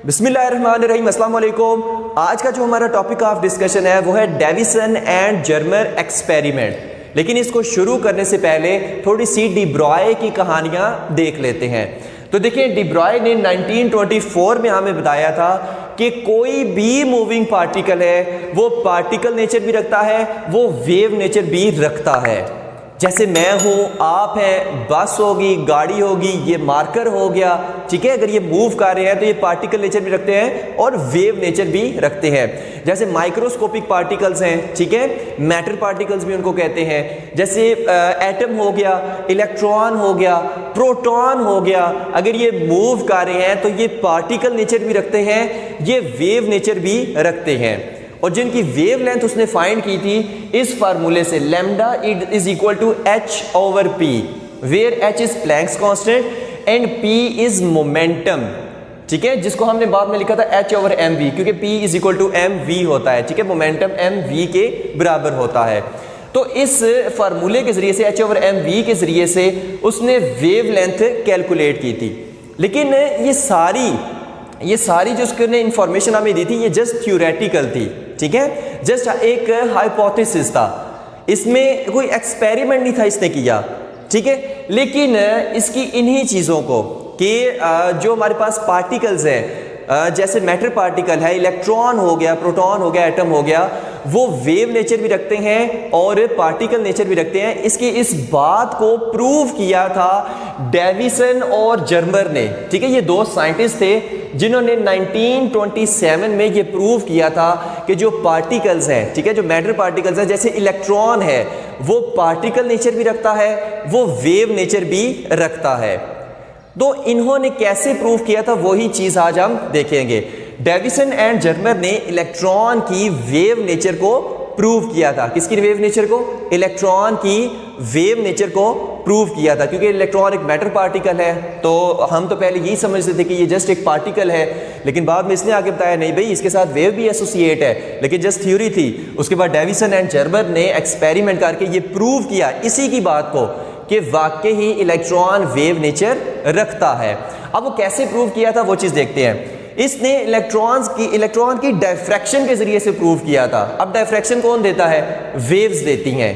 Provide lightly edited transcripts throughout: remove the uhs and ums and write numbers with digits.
बिस्मिल्लाहिर्रहमानिर्रहीम, अस्सलाम वालेकुम। आज का जो हमारा टॉपिक ऑफ डिस्कशन है वो है डेविसन एंड जर्मर एक्सपेरिमेंट। लेकिन इसको शुरू करने से पहले थोड़ी सी डी ब्रॉय की कहानियां देख लेते हैं। तो देखिए, डी ब्रॉय ने 1924 में हमें बताया था कि कोई भी मूविंग पार्टिकल है वो पार्टिकल नेचर भी रखता है, वो वेव नेचर भी रखता है। जैसे मैं हूँ, आप हैं, बस होगी, गाड़ी होगी, ये मार्कर हो गया, ठीक है। अगर ये मूव कर रहे हैं तो ये पार्टिकल नेचर भी रखते हैं और वेव नेचर भी रखते हैं। जैसे माइक्रोस्कोपिक पार्टिकल्स हैं, ठीक है, मैटर पार्टिकल्स भी उनको कहते हैं। जैसे एटम हो गया, इलेक्ट्रॉन हो गया, प्रोटॉन हो गया, अगर ये मूव कर रहे हैं तो ये पार्टिकल नेचर भी रखते हैं, ये वेव नेचर भी रखते हैं। और जिनकी वेवलेंथ उसने फाइंड की थी इस फार्मूले से, lambda is equal to h/p, where h is Planck's constant and p is momentum, ठीक है, जिसको हमने बाद में लिखा था h/mv, क्योंकि p is equal to mv होता है, ठीक है, मोमेंटम mv के बराबर होता है। तो इस फार्मूले के जरिए से, h/mv के जरिए से उसने वेवलेंथ कैलकुलेट की थी। लेकिन ये सारी जो उसने इंफॉर्मेशन हमें दी थी ये जस्ट थ्योरेटिकल थी, ठीक है, जस्ट एक हाइपोथेसिस था, इसमें कोई एक्सपेरिमेंट नहीं था इसने किया, ठीक है। लेकिन इसकी इन्हीं चीज़ों को कि जो हमारे पास पार्टिकल्स हैं, जैसे मैटर पार्टिकल है, इलेक्ट्रॉन हो गया, प्रोटॉन हो गया, एटम हो गया, वो वेव नेचर भी रखते हैं और पार्टिकल नेचर भी रखते हैं। इसकी इस बात को प्रूव किया था डेविसन और जर्मर ने, ठीक है। ये दो साइंटिस्ट थे जिन्होंने 1927 में ये प्रूव किया था कि जो पार्टिकल्स हैं, ठीक है, जो मैटर पार्टिकल्स हैं, जैसे इलेक्ट्रॉन है, वो पार्टिकल नेचर भी रखता है, वो वेव नेचर भी रखता है। तो इन्होंने कैसे प्रूव किया था वही चीज आज हम देखेंगे। डेविसन एंड जर्मर ने इलेक्ट्रॉन की वेव नेचर को प्रूव किया था। किसकी वेव नेचर को? इलेक्ट्रॉन की वेव नेचर को प्रूव किया था, क्योंकि इलेक्ट्रॉन एक मैटर पार्टिकल है। तो हम तो पहले यही समझते थे कि ये जस्ट एक पार्टिकल है, लेकिन बाद में इसने आगे बताया नहीं भाई, इसके साथ वेव भी एसोसिएट है, लेकिन जस्ट थ्योरी थी। उसके बाद डेविसन एंड जर्मर ने एक्सपेरिमेंट करके ये प्रूव किया इसी की बात को कि वाकई ही इलेक्ट्रॉन वेव नेचर रखता है। अब वो कैसे प्रूव किया था वो चीज देखते हैं। इसने इलेक्ट्रॉन की डायफ्रैक्शन के जरिए से प्रूव किया था। अब डायफ्रैक्शन कौन देता है? वेव्स देती हैं।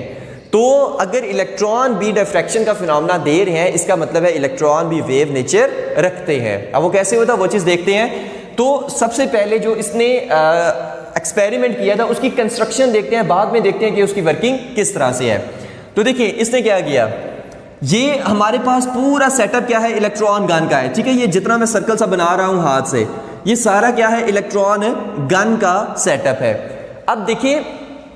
तो अगर इलेक्ट्रॉन भी डायफ्रैक्शन का फिनोमेना दे रहे हैं, इसका मतलब है इलेक्ट्रॉन भी वेव नेचर रखते हैं। अब वो कैसे होता है वो चीज देखते हैं। तो सबसे पहले जो इसने एक्सपेरिमेंट किया था उसकी कंस्ट्रक्शन देखते हैं, बाद में देखते हैं कि उसकी वर्किंग किस तरह से है। तो देखिए इसने क्या किया, ये हमारे पास पूरा सेटअप क्या है, इलेक्ट्रॉन गन का है, ठीक है। ये जितना मैं सर्कल सा बना रहा हूं हाथ से, ये सारा क्या है, इलेक्ट्रॉन गन का सेटअप है। अब देखिए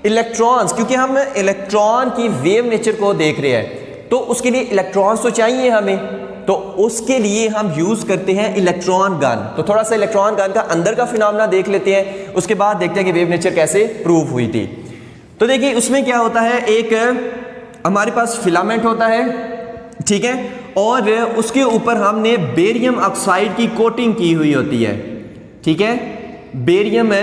इलेक्ट्रॉन्स, क्योंकि हम इलेक्ट्रॉन की वेव नेचर को देख रहे हैं तो उसके लिए इलेक्ट्रॉन्स तो चाहिए हमें, तो उसके लिए हम यूज करते हैं इलेक्ट्रॉन गन। तो थोड़ा सा इलेक्ट्रॉन गन का अंदर का फिनोमेना देख लेते हैं, उसके बाद देखते हैं कि वेव नेचर कैसे प्रूव हुई थी। तो देखिए उसमें क्या होता है, एक हमारे पास फिलामेंट होता है, ठीक है, और उसके ऊपर हमने बेरियम ऑक्साइड की कोटिंग की हुई होती है, ठीक है, बेरियम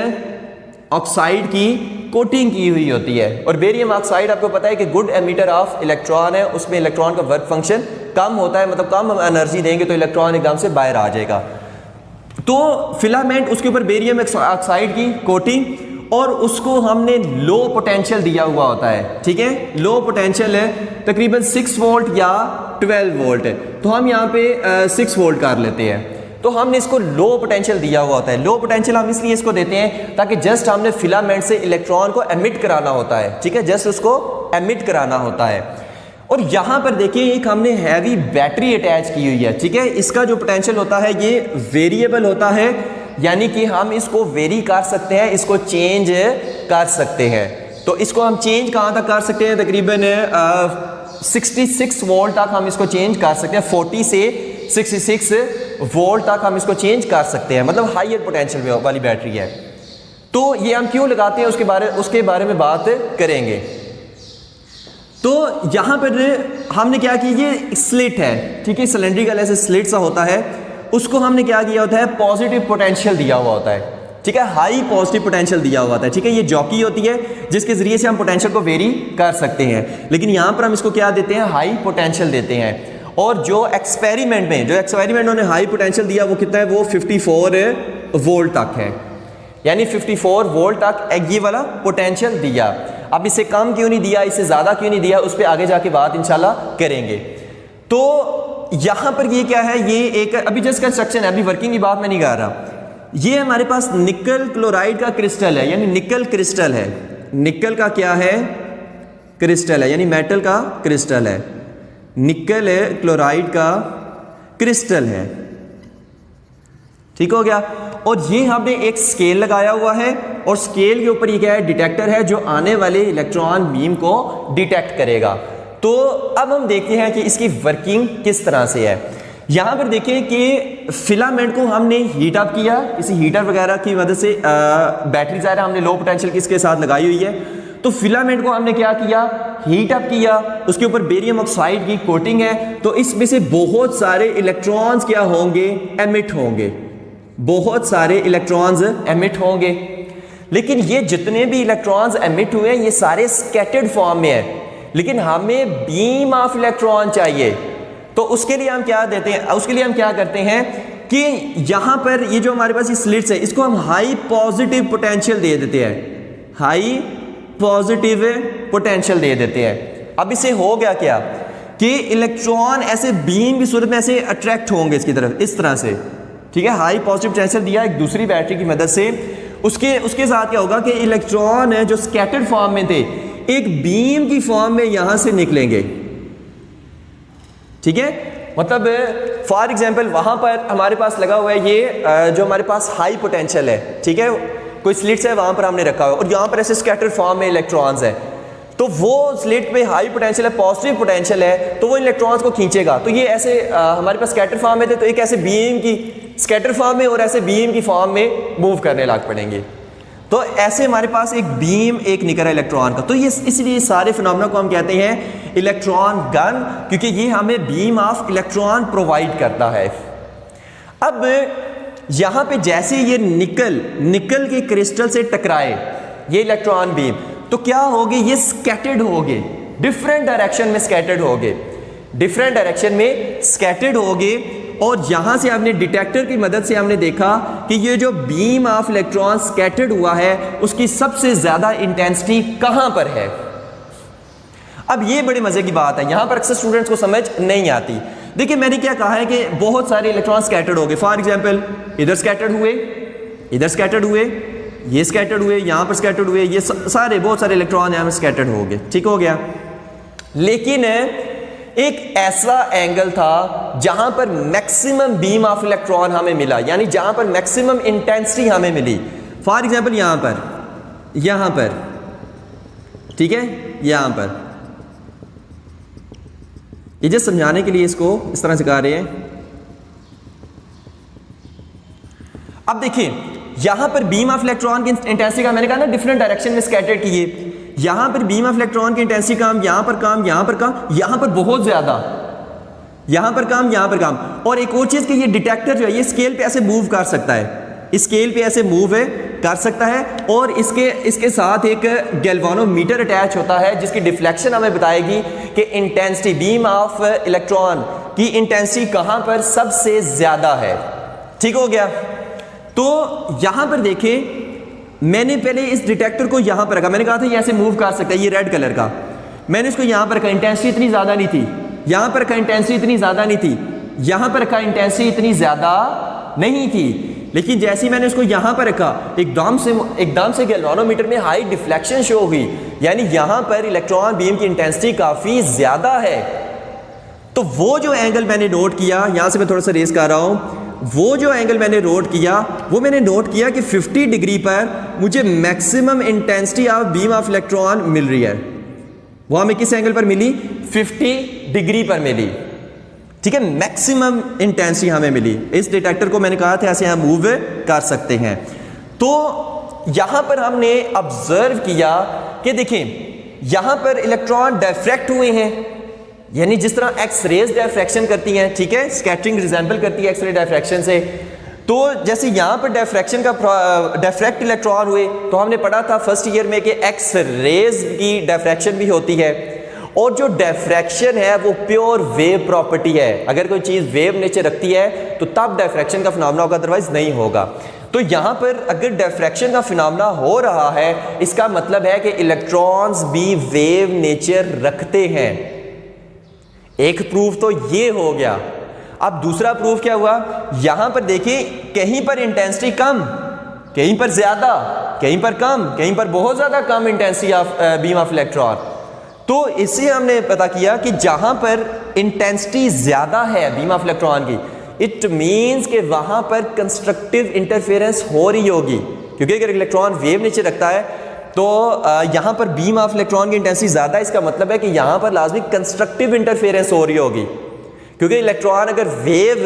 ऑक्साइड की कोटिंग की हुई होती है। और बेरियम ऑक्साइड आपको पता है कि गुड एमिटर ऑफ इलेक्ट्रॉन है, उसमें इलेक्ट्रॉन का वर्क फंक्शन कम होता है, मतलब कम एनर्जी देंगे तो इलेक्ट्रॉन एकदम से बाहर आ जाएगा। तो फिलामेंट, उसके ऊपर बेरियम ऑक्साइड की कोटिंग, और उसको हमने लो पोटेंशियल दिया हुआ होता है, ठीक है। लो पोटेंशियल है तकरीबन 6 वोल्ट या 12 वोल्ट है, तो हम यहाँ पे 6 वोल्ट कर लेते हैं। तो हमने इसको लो पोटेंशियल दिया हुआ होता है। लो पोटेंशियल हम इसलिए इसको देते हैं ताकि जस्ट हमने फिलामेंट से इलेक्ट्रॉन को एमिट कराना होता है, ठीक है, जस्ट उसको एमिट कराना होता है। और यहाँ पर देखिए एक हमने हैवी बैटरी अटैच की हुई है, ठीक है। इसका जो पोटेंशियल होता है ये वेरिएबल होता है, यानी कि हम इसको वेरी कर सकते हैं, इसको चेंज कर सकते हैं। तो इसको हम चेंज कहाँ तक कर सकते हैं, तकरीबन 66 वोल्ट तक हम इसको चेंज कर सकते हैं। 40 से 66 वोल्ट तक हम इसको चेंज कर सकते हैं, मतलब हायर पोटेंशियल वाली बैटरी है। तो ये हम क्यों लगाते हैं उसके बारे में बात करेंगे। तो यहाँ पर हमने क्या किया, ये स्लिट है, ठीक है, सिलेंड्रिकल ऐसे स्लिट सा होता है, उसको हमने क्या किया होता है, पॉजिटिव पोटेंशियल दिया हुआ होता है, ठीक है, हाई पॉजिटिव पोटेंशियल दिया हुआ होता है, ठीक है। ये जॉकी होती है जिसके जरिए से हम पोटेंशियल को वेरी कर सकते हैं, लेकिन यहाँ पर हम इसको क्या देते हैं, हाई पोटेंशियल देते हैं। और जो एक्सपेरिमेंट में उन्होंने हाई पोटेंशियल दिया वो कितना है, वो 54 वोल्ट तक है, यानी 54 वोल्ट तक ये वाला पोटेंशियल दिया। अब इससे कम क्यों नहीं दिया, इससे ज़्यादा क्यों नहीं दिया, उस पर आगे जाके बात इंशाल्लाह करेंगे। तो यहाँ पर ये क्या है, ये एक अभी जस्ट कंस्ट्रक्शन है, अभी वर्किंग की बात मैं नहीं कर रहा। ये हमारे पास निकल क्लोराइड का क्रिस्टल है, यानी निकल क्रिस्टल है। निकल का क्या है, क्रिस्टल है, यानी मेटल का क्रिस्टल है। निकल क्लोराइड का क्रिस्टल है, ठीक हो गया। और ये हमने एक स्केल लगाया हुआ है, और स्केल के ऊपर ये क्या है, डिटेक्टर है जो आने वाले इलेक्ट्रॉन बीम को डिटेक्ट करेगा। तो अब हम देखते हैं कि इसकी वर्किंग किस तरह से है। यहां पर देखें कि फिलामेंट को हमने हीट अप किया, इसी हीटर वगैरह की मदद से बैटरी ज़ाहिर हमने लो पोटेंशियल किसके साथ लगाई हुई है। तो फिलामेंट को हमने क्या किया, हीट अप किया, उसके ऊपर बेरियम ऑक्साइड की कोटिंग है। तो इसमें से बहुत सारे इलेक्ट्रॉन्स क्या होंगे, एमिट होंगे, बहुत सारे इलेक्ट्रॉन्स एमिट होंगे। लेकिन ये जितने भी इलेक्ट्रॉन्स एमिट हुए ये सारे स्कैटर्ड फॉर्म में है, लेकिन हमें बीम ऑफ इलेक्ट्रॉन चाहिए। तो उसके लिए हम क्या देते हैं, उसके लिए हम क्या करते हैं कि यहां पर ये जो हमारे पास ये स्लिट्स है, इसको हम हाई पॉजिटिव पोटेंशियल दे देते हैं, हाई पॉजिटिव पोटेंशियल दे देते हैं। अब इससे हो गया क्या कि इलेक्ट्रॉन ऐसे बीम की सूरत में ऐसे अट्रैक्ट होंगे इसकी तरफ, इस तरह से, ठीक है। हाई पॉजिटिव पोटेंशियल दिया एक दूसरी बैटरी की मदद से, उसके साथ क्या होगा कि इलेक्ट्रॉन है जो स्कैटर्ड फॉर्म में थे एक बीम की फॉर्म में यहां से निकलेंगे, ठीक है। मतलब फॉर एग्जांपल वहां पर हमारे पास लगा हुआ है ये जो हमारे पास हाई पोटेंशियल है, ठीक है, कोई स्लिट्स है वहां पर हमने रखा हुआ है, और यहां पर ऐसे स्कैटर्ड फॉर्म में इलेक्ट्रॉन्स है। तो वो स्लिट पे हाई पोटेंशियल है, पॉजिटिव पोटेंशियल है, तो वो इलेक्ट्रॉन्स को खींचेगा। तो ये ऐसे हमारे पास स्कैटर फॉर्म में थे, तो एक ऐसे बीम की स्कैटर फॉर्म में और ऐसे बीम की फॉर्म में मूव करने लग पड़ेंगे। तो ऐसे हमारे पास एक बीम एक निकल है इलेक्ट्रॉन का। तो ये इसलिए सारे फिनोमेना को हम कहते हैं इलेक्ट्रॉन गन, क्योंकि ये हमें बीम ऑफ इलेक्ट्रॉन प्रोवाइड करता है। अब यहां पे जैसे ये निकल के क्रिस्टल से टकराए ये इलेक्ट्रॉन बीम, तो क्या होगी, ये स्कैटर्ड होगे, डिफरेंट डायरेक्शन में स्कैटर्ड होगे, डिफरेंट डायरेक्शन में स्कैटर्ड होगे। और यहां से हमने डिटेक्टर की मदद से हमने देखा कि ये जो बीम ऑफ इलेक्ट्रॉन स्कैटर्ड हुआ है उसकी सबसे ज्यादा इंटेंसिटी कहां पर है। अब ये बड़े मजे की बात है, यहां पर अक्सर स्टूडेंट्स को समझ नहीं आती। देखिए मैंने क्या कहा है कि बहुत सारे इलेक्ट्रॉन स्कैटर्ड हो गए। फॉर एग्जांपल इधर स्कैटर्ड हुए, इधर स्कैटर्ड हुए, ये स्कैटर्ड हुए, यहां पर स्कैटर्ड हुए, ये सारे बहुत सारे इलेक्ट्रॉन यहां पर स्कैटर्ड हो गए, ठीक हो गया। लेकिन एक ऐसा एंगल था जहां पर मैक्सिमम बीम ऑफ इलेक्ट्रॉन हमें मिला, यानी जहां पर मैक्सिमम इंटेंसिटी हमें मिली। फॉर एग्जांपल यहां पर, ठीक है, यहां पर, ये जस्ट समझाने के लिए इसको इस तरह से कह रहे हैं। अब देखिए यहां पर बीम ऑफ इलेक्ट्रॉन की इंटेंसिटी का मैंने कहा ना डिफरेंट डायरेक्शन में स्कैटर किए। यहां पर बीम ऑफ इलेक्ट्रॉन की इंटेंसिटी कम, यहां पर कम, यहां पर कम, यहां पर बहुत ज्यादा, यहां पर कम, यहां पर कम। और एक और चीज कि ये डिटेक्टर जो है ये स्केल पे ऐसे मूव कर सकता है, इस स्केल पे ऐसे मूव कर सकता है। और इसके साथ एक गैल्वानोमीटर अटैच होता है जिसकी डिफ्लेक्शन हमें बताएगी कि इंटेंसिटी बीम ऑफ इलेक्ट्रॉन की इंटेंसिटी कहां पर सबसे ज्यादा है, ठीक हो गया। तो यहां पर देखें मैंने पहले इस डिटेक्टर को यहां पर रखा, मैंने कहा था ये ऐसे मूव कर सकता है, ये रेड कलर का, मैंने इसको यहां पर रखा, इंटेंसिटी इतनी ज्यादा नहीं थी, यहां पर रखा इंटेंसिटी इतनी ज्यादा नहीं थी, यहां पर रखा इंटेंसिटी इतनी ज्यादा नहीं थी। लेकिन जैसे ही मैंने इसको यहां पर रखा एकदम से गैल्वानोमीटर में हाई डिफ्लेक्शन शो हुई, यानी यहां पर इलेक्ट्रॉन बीम की इंटेंसिटी काफी ज्यादा है। तो वो जो एंगल मैंने नोट किया, यहां से मैं थोड़ा सा रेस कर रहा हूं, वो जो एंगल मैंने नोट किया कि 50 डिग्री पर मुझे maximum intensity of beam of electron मिल रही है। वो हमें किस एंगल पर मिली, 50 डिग्री पर मिली, ठीक है, मैक्सिमम इंटेंसिटी हमें मिली। इस डिटेक्टर को मैंने कहा था ऐसे हम मूव कर सकते हैं। तो यहां पर हमने ऑब्जर्व किया कि देखें यहां पर इलेक्ट्रॉन डिफ्रैक्ट हुए हैं, यानी जिस तरह एक्स रेज डिफ्रैक्शन करती हैं, ठीक है, स्कैटरिंग रिजेंबल करती है एक्स रे डिफ्रैक्शन से। तो जैसे यहां पर डिफ्रैक्शन का डिफ्रैक्ट इलेक्ट्रॉन हुए, तो हमने पढ़ा था फर्स्ट ईयर में कि एक्स रेज की डिफ्रैक्शन भी होती है, और जो डिफ्रैक्शन है वो प्योर वेव प्रॉपर्टी है। अगर कोई चीज वेव नेचर रखती है तो तब डिफ्रैक्शन का फिनोमेना होगा, अदरवाइज नहीं होगा। तो यहां पर अगर डिफ्रैक्शन का फिनोमेना हो रहा है, इसका मतलब है कि इलेक्ट्रॉन्स भी वेव नेचर रखते हैं। एक प्रूफ तो ये हो गया। अब दूसरा प्रूफ क्या हुआ, यहां पर देखिए कहीं पर इंटेंसिटी कम, कहीं पर ज्यादा, कहीं पर कम, कहीं पर बहुत ज्यादा कम intensity of beam of electron. तो इससे हमने पता किया कि जहां पर इंटेंसिटी ज्यादा है बीम ऑफ इलेक्ट्रॉन की, इट मीन्स कि वहां पर कंस्ट्रक्टिव इंटरफेरेंस हो रही होगी, क्योंकि अगर इलेक्ट्रॉन वेव नेचर रखता है तो यहां पर बीम ऑफ इलेक्ट्रॉन की इंटेंसिटी ज्यादा है, इसका मतलब है कि यहां पर लाजमी कंस्ट्रक्टिव इंटरफेरेंस हो रही होगी, क्योंकि इलेक्ट्रॉन अगर वेव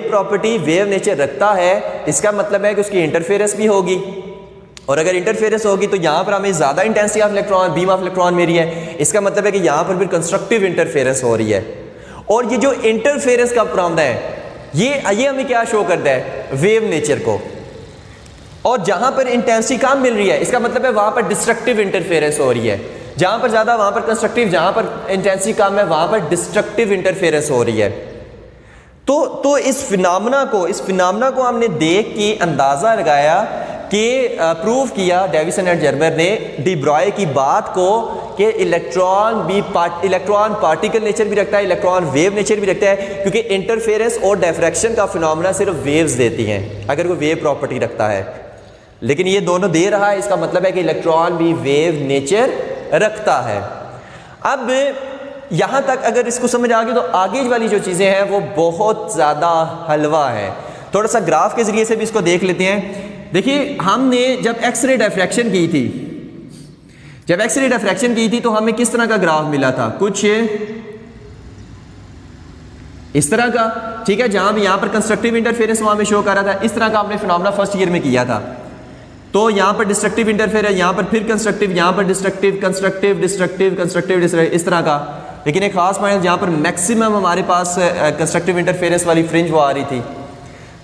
प्रॉपर्टी वेव नेचर रखता है, इसका मतलब है कि उसकी इंटरफेरेंस भी होगी, और अगर इंटरफेरेंस होगी तो यहां पर हमें ज्यादा intensity of electron beam of electron मेरी है, इसका मतलब है कि यहां पर फिर कंस्ट्रक्टिव इंटरफेरेंस हो रही है। और ये जो इंटरफेरेंस का प्रावधान है, ये हमें क्या शो करता है, वेव नेचर को। और जहां पर इंटेंसिटी कम मिल रही है, इसका मतलब है वहां पर डिस्ट्रक्टिव इंटरफेरेंस हो रही है, जहां पर ज्यादा वहां पर कंस्ट्रक्टिव, जहां पर इंटेंसिटी कम है वहां पर डिस्ट्रक्टिव इंटरफेरेंस हो रही है। तो इस फिनोमेना को हमने देख के अंदाजा लगाया कि प्रूव किया डेविसन एंड जर्मर ने डी ब्रॉय की बात को कि इलेक्ट्रॉन पार्टिकल नेचर भी रखता है, इलेक्ट्रॉन वेव नेचर भी रखता है, क्योंकि इंटरफेरेंस और डिफ्रैक्शन का फिनोमेना सिर्फ वेव्स देती हैं अगर वो वेव प्रॉपर्टी रखता है, लेकिन ये दोनों दे रहा है, इसका मतलब है कि इलेक्ट्रॉन भी वेव नेचर रखता है। अब यहां तक अगर इसको समझ आ गई तो आगे वाली जो चीजें हैं वो बहुत ज्यादा हलवा है। थोड़ा सा ग्राफ के जरिए से भी इसको देख लेते हैं। देखिए हमने जब एक्सरे डिफ्रैक्शन की थी, तो हमें किस तरह का ग्राफ मिला था, कुछ इस तरह का, ठीक है, जहां भी यहां पर कंस्ट्रक्टिव इंटरफेरेंस वहां में शो कर रहा था, इस तरह का हमने फिनोमेना फर्स्ट ईयर में किया था। तो यहां पर डिस्ट्रक्टिव इंटरफेरेंस, यहां पर फिर कंस्ट्रक्टिव, यहां पर डिस्ट्रक्टिव, कंस्ट्रक्टिव, डिस्ट्रक्टिव, कंस्ट्रक्टिव, इस तरह का। लेकिन एक खास पॉइंट जहां पर मैक्सिमम हमारे पास कंस्ट्रक्टिव इंटरफेरेंस वाली फ्रिंज वो आ रही थी।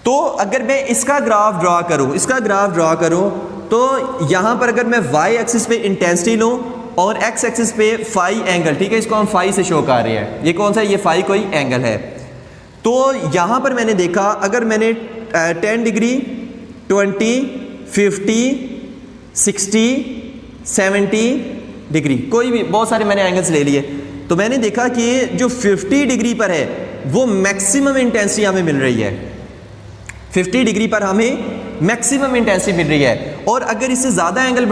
तो अगर मैं इसका ग्राफ ड्रॉ करूं तो यहां पर अगर मैं y एक्सिस पे इंटेंसिटी लूं और x एक्सिस पे फाई एंगल, ठीक है, इसको हम फाई से शो कर रहे हैं, ये कौन सा है, ये फाई कोई एंगल है। तो यहां पर मैंने देखा अगर मैंने 10 डिग्री, 20, 50, 60, 70 डिग्री, कोई भी बहुत सारे मैंने एंगल्स ले लिए, तो मैंने देखा कि जो 50 डिग्री पर है वो मैक्सिमम इंटेंसिटी हमें मिल रही है, 50 डिग्री पर हमें मैक्सिमम इंटेंसिटी मिल रही है। और अगर इससे ज़्यादा एंगल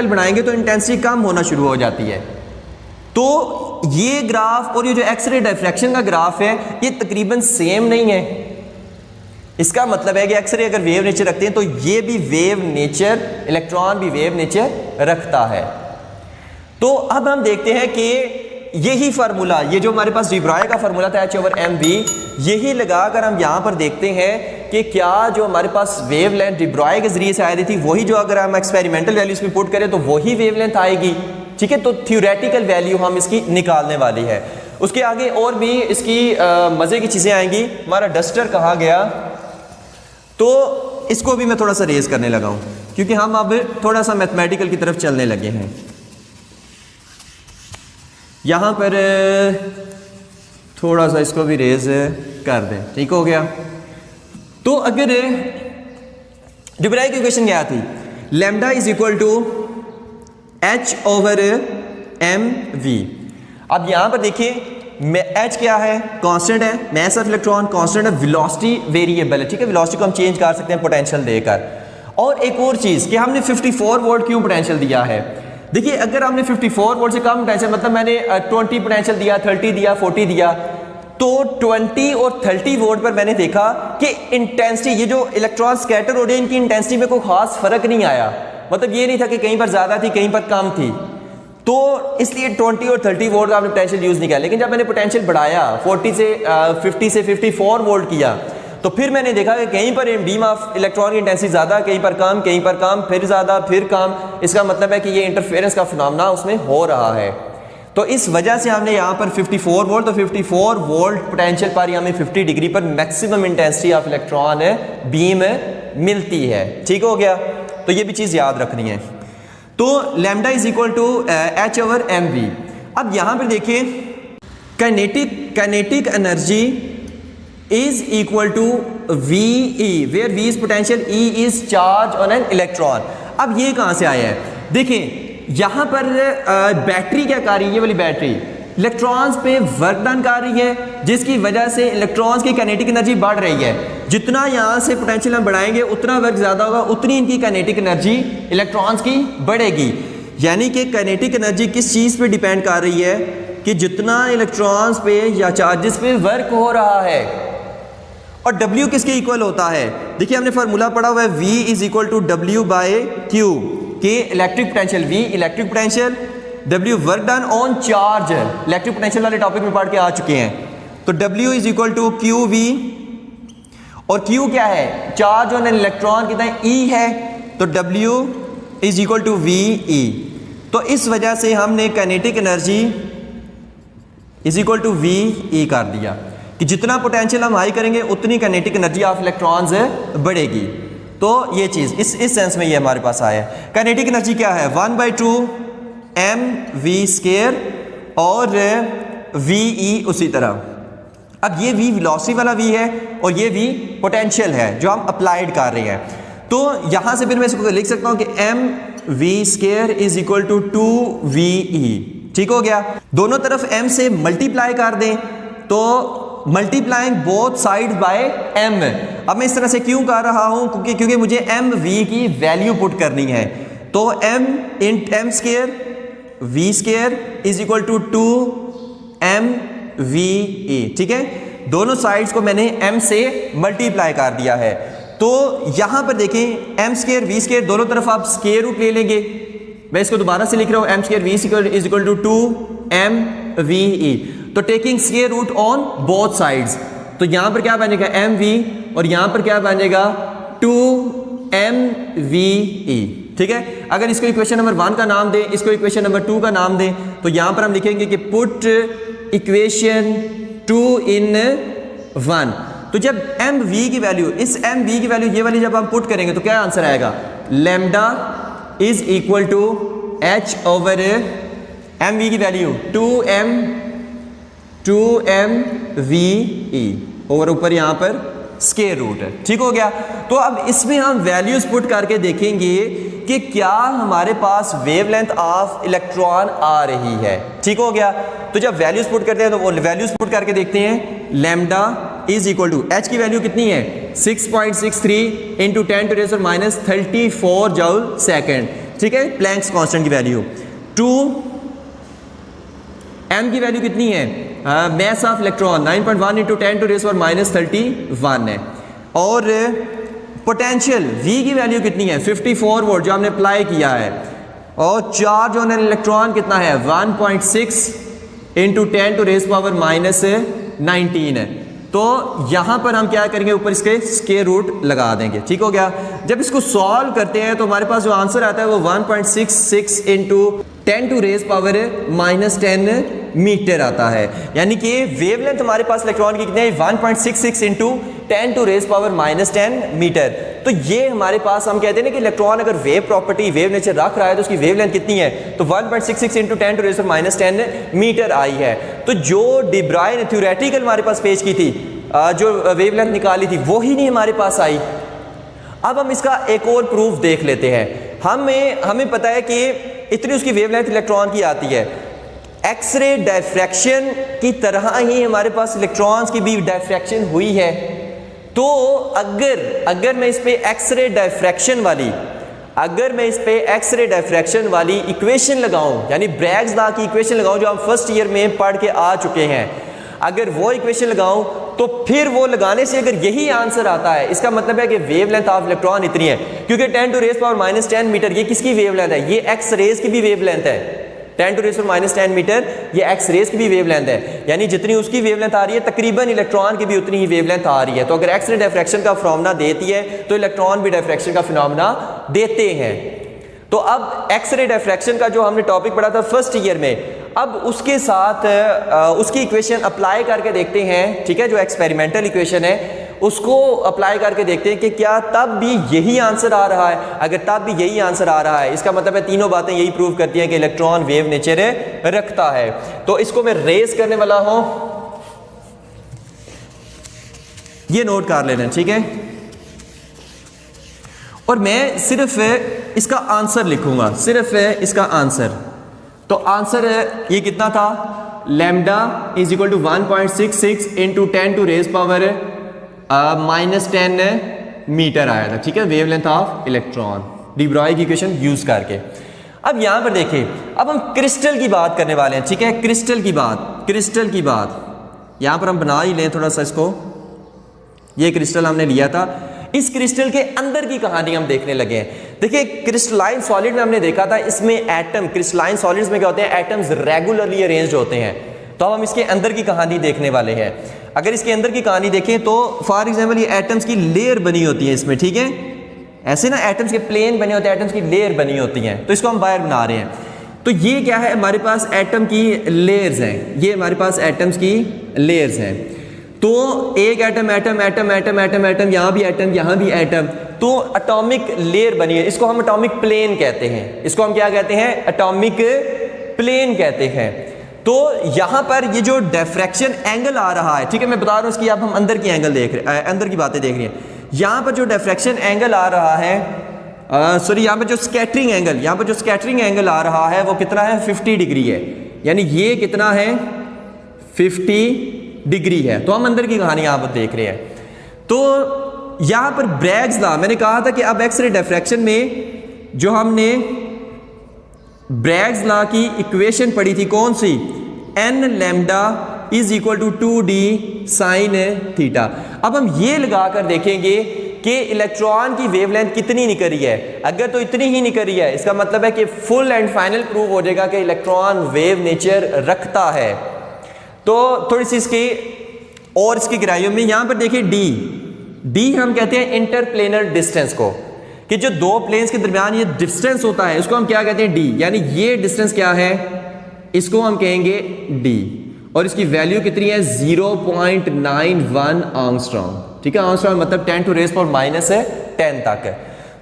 बनाएंगे तो इंटेंसिटी कम होना शुरू हो जाती है। तो ये ग्राफ और ये जो एक्सरे डिफ्रैक्शन का ग्राफ है ये तकरीबन सेम नहीं है। इसका मतलब है कि एक्सरे अगर वेव नेचर रखते हैं तो ये भी वेव नेचर, इलेक्ट्रॉन भी वेव नेचर रखता है। तो अब हम देखते हैं कि यही फार्मूला, ये जो हमारे पास डी ब्रॉय का फार्मूला था H/mv, यही लगाकर हम यहाँ पर देखते हैं कि क्या जो हमारे पास वेवलेंथ डी ब्रॉय के जरिए से आ रही थी वही जो अगर हम एक्सपेरिमेंटल वैल्यूज में पुट करें तो वही वेवलेंथ आएगी, ठीक है। तो थ्योरेटिकल वैल्यू हम इसकी निकालने वाली है। उसके आगे और भी इसकी मज़े की चीज़ें आएंगी। हमारा डस्टर कहाँ गया, तो इसको भी मैं थोड़ा सा रेज करने लगा हूँ क्योंकि हम अब थोड़ा सा मैथमेटिकल की तरफ चलने लगे हैं। यहाँ पर थोड़ा सा इसको भी रेज कर दें, ठीक हो गया। तो अगर डी ब्रॉय की इक्वेशन क्या थी, lambda is equal to H/mv। अब यहाँ पर देखिए H क्या है, कांस्टेंट है, मास ऑफ इलेक्ट्रॉन कांस्टेंट है, वेलोसिटी वेरिएबल है, ठीक है, वेलोसिटी को हम चेंज कर सकते हैं पोटेंशियल देकर। और एक और चीज़ कि हमने 54 वोल्ट क्यों पोटेंशियल दिया है। देखिए अगर हमने 54 वोल्ट से कम पोटेंशियल, मतलब मैंने 20 पोटेंशियल दिया, 30 दिया, 40 दिया, तो 20 और 30 वोल्ट पर मैंने देखा कि इंटेंसिटी, ये जो इलेक्ट्रॉन स्कैटर हो रहे हैं इनकी इंटेंसिटी में कोई खास फर्क नहीं आया। मतलब ये नहीं था कि कहीं पर ज्यादा थी कहीं पर कम थी, तो इसलिए 20 और 30 वोल्ट का आपने पोटेंशियल यूज नहीं किया। लेकिन जब मैंने पोटेंशियल बढ़ाया 50 से 54 वोल्ट किया, तो फिर मैंने देखा कि कहीं पर बीम ऑफ इलेक्ट्रॉन की इंटेंसिटी ज्यादा, कहीं पर कम, फिर ज्यादा, फिर कम। इसका मतलब है कि ये इंटरफेरेंस का फिनोमेना उसमें हो रहा है। तो इस वजह से हमने यहाँ पर 54 वोल्ट, तो 54 वोल्ट पोटेंशियल पर हमें 50 डिग्री पर maximum intensity of electron beam मिलती है, ठीक हो गया। तो ये भी चीज़ याद रखनी है। तो lambda is equal to H/mv। अब यहाँ पर देखिए kinetic energy is equal to VE, where V is potential, E is charge on an electron। अब ये कहाँ से आया है? देखिए यहाँ पर बैटरी क्या कर रही है, ये वाली बैटरी इलेक्ट्रॉन्स पे वर्क डन कर रही है, जिसकी वजह से इलेक्ट्रॉन्स की काइनेटिक एनर्जी बढ़ रही है। जितना यहाँ से पोटेंशियल हम बढ़ाएंगे उतना वर्क ज़्यादा होगा, उतनी इनकी काइनेटिक एनर्जी इलेक्ट्रॉन्स की बढ़ेगी। यानी कि काइनेटिक एनर्जी किस चीज़ पे डिपेंड कर रही है कि जितना इलेक्ट्रॉन्स पे या चार्जेस पे वर्क हो रहा है। और W किसके इक्वल होता है? देखिए हमने फार्मूला पढ़ा हुआ है, V is equal to W by Q के electric potential, V electric potential, W work done on charge, electric potential वाले टॉपिक में पढ़ के आ चुके हैं। तो W is equal to QV, और Q क्या है? चार्ज ऑन एन इलेक्ट्रॉन कितना है? E है, तो W is equal to VE। तो इस वजह से हमने kinetic energy is equal to VE कर दिया कि जितना पोटेंशियल हम हाई करेंगे उतनी काइनेटिक एनर्जी ऑफ इलेक्ट्रॉन्स बढ़ेगी। तो ये चीज़ इस सेंस में ये हमारे पास आया है। काइनेटिक एनर्जी क्या है? 1/2 mv स्क्वायर और VE उसी तरह। अब ये V वेलोसिटी वाला V है और ये V पोटेंशियल है जो हम अप्लाइड कर रहे हैं। तो यहाँ से फिर मैं इसको लिख सकता हूँ कि mv square is equal to 2VE। ठीक हो गया। दोनों तरफ m से मल्टीप्लाई कर दें तो multiplying both side by m। अब मैं इस तरह से क्यों कर रहा हूं? क्योंकि मुझे mv की वैल्यू पुट करनी है। तो m इन m square v square is equal to 2mve। ठीक है, दोनों साइड्स को मैंने m से मल्टीप्लाई कर दिया है। तो यहां पर देखें m स्क्वायर v स्क्वायर दोनों तरफ आप स्क्वायर रूट ले लेंगे। मैं इसको दोबारा से लिख रहा हूं, m square v square is equal to 2mve। तो taking square root on both sides, तो यहां पर क्या बनेगा? mv, और यहां पर क्या बनेगा? 2mve। ठीक है, अगर इसको इक्वेशन नंबर 1 का नाम दें, इसको इक्वेशन नंबर 2 का नाम दें, तो यहां पर हम लिखेंगे कि पुट इक्वेशन 2 in 1। तो जब mv की वैल्यू, इस mv की वैल्यू ये वाली जब हम पुट करेंगे तो क्या आंसर आएगा? Lambda is equal to h over mv की वैल्यू 2mve और ऊपर यहां पर स्क्वायर रूट है। ठीक हो गया। तो अब इसमें हम वैल्यूज पुट करके देखेंगे कि क्या हमारे पास वेवलेंथ ऑफ इलेक्ट्रॉन आ रही है। ठीक हो गया। तो जब वैल्यूज पुट करते हैं तो वो वैल्यूज पुट करके देखते हैं। Lambda is equal to h की वैल्यू कितनी है? 6.63 इंटू 10⁻34 जूल सेकेंड। ठीक है, प्लैंक्स कांस्टेंट की वैल्यू। 2 m की वैल्यू कितनी है? मैस ऑफ इलेक्ट्रॉन 9.1 इंटू 10⁻31 है। और पोटेंशियल V की वैल्यू कितनी है? 54 वोल्ट जो हमने अप्लाई किया है। और चार्ज ऑन एन इलेक्ट्रॉन कितना है? 1.6 इंटू 10⁻19 है। तो यहां पर हम क्या करेंगे? ऊपर इसके स्क्वायर रूट लगा देंगे। ठीक हो गया। जब इसको सॉल्व करते हैं तो हमारे पास जो आंसर आता है वो 1.66 इंटू 10⁻⁻10 मीटर आता है। यानी कि वेवलेंथ हमारे पास इलेक्ट्रॉन की कितनी है? 1.66 इंटू 10⁻⁻10 मीटर। तो ये हमारे पास हम कहते हैं ना कि इलेक्ट्रॉन अगर वेव प्रॉपर्टी, वेव नेचर रख रहा है तो उसकी वेवलेंथ कितनी है? तो 1.66 इंटू 10⁻⁻10 मीटर आई है। तो जो डी ब्राय ने थ्योरेटिकल हमारे पास पेश की थी, जो वेवलेंथ निकाली थी, वो ही नहीं हमारे पास आई। अब हम इसका एक और प्रूफ देख लेते हैं। हमें पता है कि इतनी उसकी वेवलेंथ इलेक्ट्रॉन की आती है। एक्सरे डायफ्रैक्शन की तरह ही हमारे पास इलेक्ट्रॉन्स की भी डायफ्रैक्शन हुई है। तो अगर मैं इस पे एक्सरे डायफ्रैक्शन वाली इक्वेशन लगाऊं, यानी ब्रैग्स लॉ की इक्वेशन लगाऊं जो हम फर्स्ट ईयर में पढ़ के आ चुके हैं, अगर वो इक्वेशन लगाऊं तो फिर वो लगाने से अगर यही आंसर आता है, इसका मतलब है कि वेवलेंथ ऑफ इलेक्ट्रॉन इतनी है। क्योंकि 10⁻⁻10 मीटर ये किसकी वेवलेंथ है? ये एक्स रेज की भी वेवलेंथ है। 10⁻⁻10 मीटर ये एक्स रेज की भी वेवलेंथ है। यानी जितनी उसकी वेवलेंथ आ रही है तकरीबन इलेक्ट्रॉन की भी उतनी ही वेवलेंथ आ रही है। तो अगर एक्स रे डायफ्रैक्शन का फिनोमेना देती है तो इलेक्ट्रॉन भी डायफ्रैक्शन का फिनोमेना देते हैं। तो अब एक्स रे डायफ्रैक्शन का जो हमने टॉपिक पढ़ा था फर्स्ट ईयर में, अब उसके साथ उसकी इक्वेशन अप्लाई करके देखते हैं। ठीक है, जो एक्सपेरिमेंटल इक्वेशन है उसको अप्लाई करके देखते हैं कि क्या तब भी यही आंसर आ रहा है। अगर तब भी यही आंसर आ रहा है, इसका मतलब है तीनों बातें यही प्रूव करती हैं कि इलेक्ट्रॉन वेव नेचर रखता है। तो इसको मैं रेस करने वाला हूं। ये नोट कर लेना, ठीक है। और मैं सिर्फ इसका आंसर लिखूंगा, सिर्फ इसका आंसर। तो आंसर ये कितना था, lambda is equal to 1.66 into 10 to raise power -10 metre आया था, ठीक है, wavelength of electron, de Broglie की इक्वेशन यूज करके। अब यहां पर देखिए, अब हम क्रिस्टल की बात करने वाले हैं, ठीक है, क्रिस्टल की बात यहां पर हम बना ही लें थोड़ा सा इसको। ये क्रिस्टल हमने लिया था, इस क्रिस्टल के अंदर की कहानी हम देखने लगे हैं। देखिए क्रिस्टलाइन सॉलिड में हमने देखा था, इसमें एटम, क्रिस्टलाइन सॉलिड्स में क्या होते हैं, एटम्स रेगुलरली अरेंज्ड होते हैं। तो हम इसके अंदर की कहानी देखने वाले हैं। अगर इसके अंदर की कहानी देखें तो फॉर एग्जांपल ये एटम्स की लेयर बनी होती है इसमें, ठीक है, ऐसे ना एटम्स के प्लेन बने होते हैं, एटम्स की लेयर बनी होती हैं, तो इसको हम बाहर बना रहे हैं। तो ये क्या है, हमारे पास एटम की लेयर्स हैं, ये हमारे पास एटम्स की लेयर्स हैं। तो एक एटम यहाँ भी एटम, यहाँ भी एटम, तो एटॉमिक लेयर बनी है, इसको हम एटॉमिक प्लेन कहते हैं। इसको हम क्या कहते हैं, एटॉमिक प्लेन कहते हैं। तो यहां पर ये जो डिफ्रैक्शन एंगल आ रहा है, ठीक है, मैं बता रहा हूं इसकी, अब हम अंदर की एंगल देख रहे हैं, अंदर की बातें देख रहे हैं। यहां पर जो डिफ्रैक्शन एंगल आ रहा है, सॉरी यहां पर जो स्कैटरिंग एंगल आ रहा है वो कितना है, 50 डिग्री है। यानी ये कितना है, 50 डिग्री है। तो हम अंदर की कहानी यहां पर देख रहे हैं। तो यहां पर ब्रैग्स लॉ, मैंने कहा था कि अब एक्सरे डिफ्रैक्शन में जो हमने ब्रैग्स लॉ की इक्वेशन पढ़ी थी, कौन सी, n lambda is equal to 2d sine theta. अब हम ये लगाकर देखेंगे कि इलेक्ट्रॉन की वेवलेंथ कितनी निकल रही है। अगर तो इतनी ही निकल रही है, इसका मतलब है कि फुल एंड फाइनल प्रूव हो जाएगा कि इलेक्ट्रॉन वेव नेचर रखता है। तो थोड़ी सी इसकी और इसकी गहराइयों में यहां पर देखिए डी हम कहते हैं इंटरप्लेनर डिस्टेंस को, कि जो दो प्लेन्स के दरमियान ये डिस्टेंस होता है उसको हम क्या कहते हैं, डी। यानी ये डिस्टेंस क्या है, इसको हम कहेंगे डी, और इसकी वैल्यू कितनी है, 0.91 आर्मस्ट्रॉन्ग, ठीक है। आर्मस्ट्रॉन्ग मतलब 10 टू रेज पावर -10 तक है।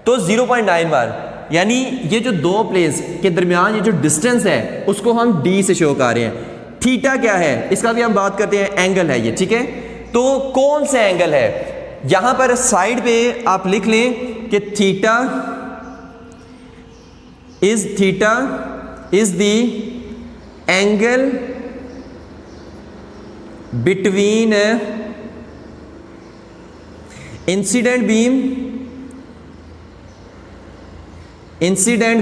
तो 0.91, यानी ये जो दो प्लेन्स के दरमियान ये जो डिस्टेंस है उसको हम डी से शो कर रहे हैं। थीटा क्या है, इसका भी हम बात करते हैं, एंगल है ये, ठीक है। तो कौन सा एंगल है, यहां पर साइड पे आप लिख लें कि theta is the angle between incident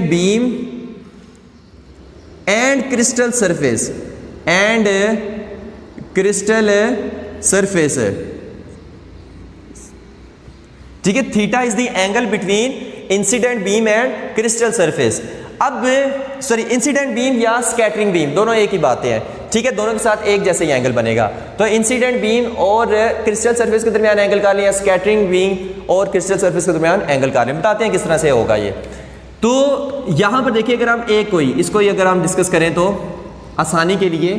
beam and crystal surface, ठीक है। Theta is the angle between incident beam and crystal surface. अब सॉरी, इंसिडेंट बीम या स्कैटरिंग बीम दोनों एक ही बातें हैं, ठीक है, दोनों के साथ एक जैसे ही एंगल बनेगा। तो इंसिडेंट बीम और क्रिस्टल सरफेस के दरमियान एंगल कर लें, या स्कैटरिंग बीम और क्रिस्टल सरफेस के दरमियान एंगल कर लें। बताते हैं किस तरह से होगा ये। तो यहां पर देखिए, अगर हम इसको अगर हम डिस्कस करें तो आसानी के लिए,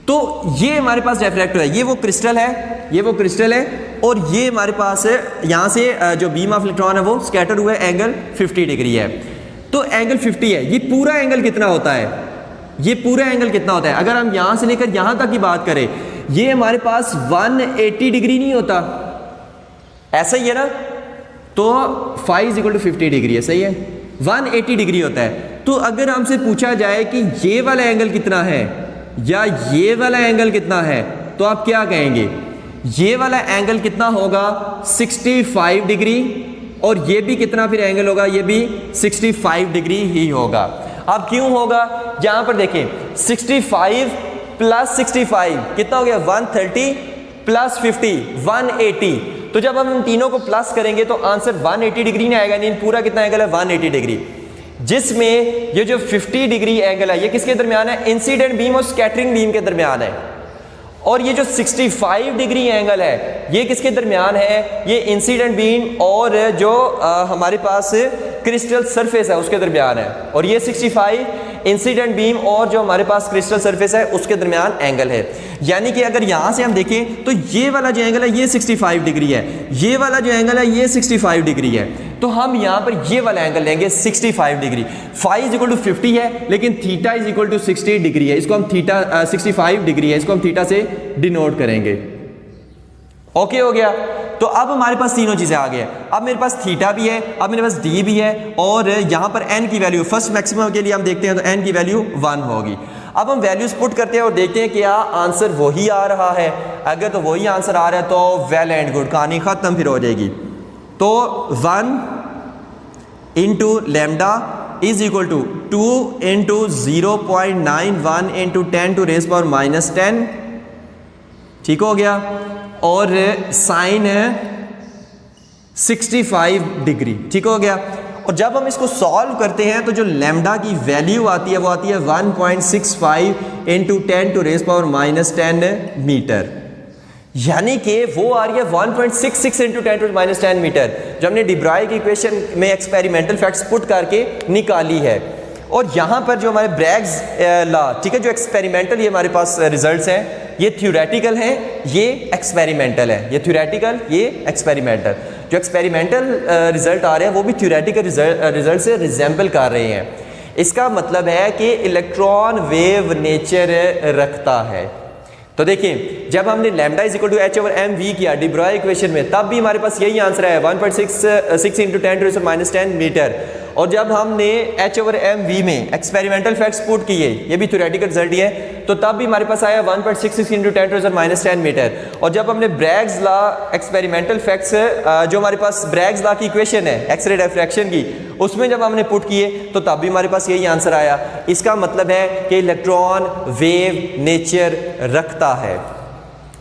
तो ये हमारे पास डिफ्रैक्टर है, ये वो क्रिस्टल है, और ये हमारे पास यहां से जो बीम ऑफ इलेक्ट्रॉन है वो स्कैटर हुआ है, एंगल 50 डिग्री है। तो एंगल 50 है, ये पूरा एंगल कितना होता है, अगर हम यहां से लेकर यहां तक की बात करें, ये हमारे पास 180 डिग्री नहीं होता, ऐसा ही है ना। तो phi is equal to 50 degree है, सही है, 180 डिग्री होता है। तो अगर हमसे पूछा जाए कि ये वाला एंगल कितना है या ये वाला एंगल कितना है, तो आप क्या कहेंगे, ये वाला एंगल कितना होगा, 65 डिग्री, और ये भी कितना फिर एंगल होगा, ये भी 65 डिग्री ही होगा। अब क्यों होगा, यहां पर देखें, 65 प्लस 65 कितना हो गया, 130 प्लस 50 180। तो जब हम इन तीनों को प्लस करेंगे तो आंसर 180 डिग्री नहीं आएगा, नहीं, पूरा कितना एंगल है, 180 डिग्री, जिसमें ये जो 50 डिग्री एंगल है ये किसके दरमियान है, इंसिडेंट बीम और स्कैटरिंग बीम के दरमियान है। और ये जो 65 डिग्री एंगल है ये किसके दरमियान है, ये इंसिडेंट बीम और जो हमारे पास क्रिस्टल सरफेस है उसके दरमियान है। और ये 65 इंसिडेंट बीम और जो हमारे पास क्रिस्टल सरफेस है उसके दरमियान एंगल है। यानी कि अगर यहां से हम देखें तो ये वाला जो एंगल है ये 65 डिग्री है, ये वाला जो एंगल है ये 65 डिग्री है। तो हम यहां पर ये वाला एंगल लेंगे 65 degree. Phi is equal to 50 है, लेकिन theta is equal to 60 degree है, इसको हम थीटा 65 डिग्री है, इसको हम थीटा से डिनोट करेंगे। ओके हो गया। तो अब हमारे पास तीनों चीज़ें आ गई। अब मेरे पास थीटा भी है, अब मेरे पास डी भी है, और यहाँ पर एन की वैल्यू फर्स्ट मैक्सिमम के लिए हम देखते हैं तो एन की वैल्यू 1 होगी। अब हम वैल्यूज पुट करते हैं और देखते हैं क्या आंसर वही आ रहा है। अगर तो वही आंसर आ रहा है तो वेल एंड गुड, कहानी ख़त्म फिर हो जाएगी। तो 1 into lambda is equal to 2 into 0.91 into 10 to raise power -10, ठीक हो गया, और साइन है 65 डिग्री, ठीक हो गया। और जब हम इसको सॉल्व करते हैं तो जो लैम्डा की वैल्यू आती है वो आती है 1.65 into 10 to raise power -10 metre, यानी कि वो आ रही है 1.66 इंटू 10 टू -10 मीटर, जो हमने डी ब्रॉय की इक्वेशन में एक्सपेरिमेंटल फैक्ट्स पुट करके निकाली है। और यहाँ पर जो हमारे ब्रैग्स लॉ, ठीक है, जो एक्सपेरिमेंटल ये हमारे पास रिजल्ट्स हैं, ये थ्योरेटिकल हैं, ये एक्सपेरिमेंटल है, ये थ्योरेटिकल, ये एक्सपेरिमेंटल। जो एक्सपेरिमेंटल रिजल्ट आ रहे हैं वो भी थ्योरेटिकल रिजल्ट से रिजेंबल कर रहे हैं। इसका मतलब है कि इलेक्ट्रॉन वेव नेचर रखता है। तो देखिए, जब हमने lambda is equal to H over M V किया डी ब्रॉय इक्वेशन में, तब भी हमारे पास यही आंसर है 1.66 इंटू 10 टू -10 मीटर। और जब हमने एच ओवर एम वी में एक्सपेरिमेंटल फैक्ट्स पुट किए, ये भी थ्योरेटिकल रिजल्ट ही है, तो तब भी हमारे पास आया 1.66 इंटू 10 टू -10 मीटर। और जब हमने ब्रैग्स लॉ एक्सपेरिमेंटल फैक्ट्स, जो हमारे पास ब्रैग्स लॉ की इक्वेशन है एक्सरे डिफ्रैक्शन की, उसमें जब हमने पुट किए तो तब भी हमारे पास यही आंसर आया। इसका मतलब है कि इलेक्ट्रॉन वेव नेचर रखता है।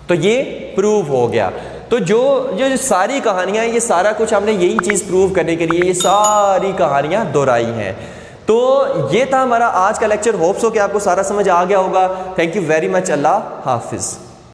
तो ये प्रूव हो गया। तो जो सारी कहानियाँ, ये सारा कुछ हमने यही चीज़ प्रूव करने के लिए ये सारी कहानियाँ दोहराई हैं। तो ये था हमारा आज का लेक्चर। होप्स हो कि आपको सारा समझ आ गया होगा। Thank you very much. अल्लाह हाफिज़।